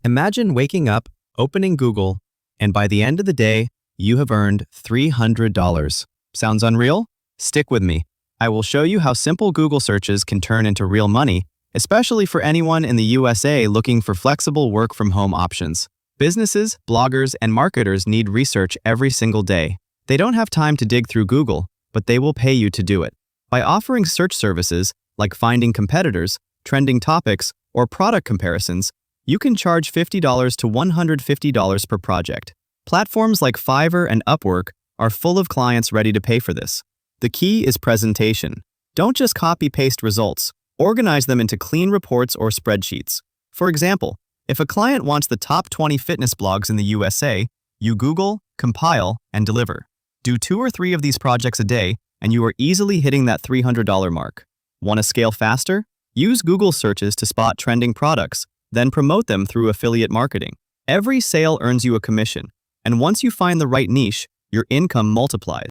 Imagine waking up, opening Google, and by the end of the day, you have earned $300. Sounds unreal? Stick with me. I will show you how simple Google searches can turn into real money, especially for anyone in the USA looking for flexible work-from-home options. Businesses, bloggers, and marketers need research every single day. They don't have time to dig through Google, but they will pay you to do it. By offering search services like finding competitors, trending topics, or product comparisons, you can charge $50 to $150 per project. Platforms like Fiverr and Upwork are full of clients ready to pay for this. The key is presentation. Don't just copy-paste results. Organize them into clean reports or spreadsheets. For example, if a client wants the top 20 fitness blogs in the USA, you Google, compile, and deliver. Do 2 or 3 of these projects a day, and you are easily hitting that $300 mark. Want to scale faster? Use Google searches to spot trending products, then promote them through affiliate marketing. Every sale earns you a commission, and once you find the right niche, your income multiplies.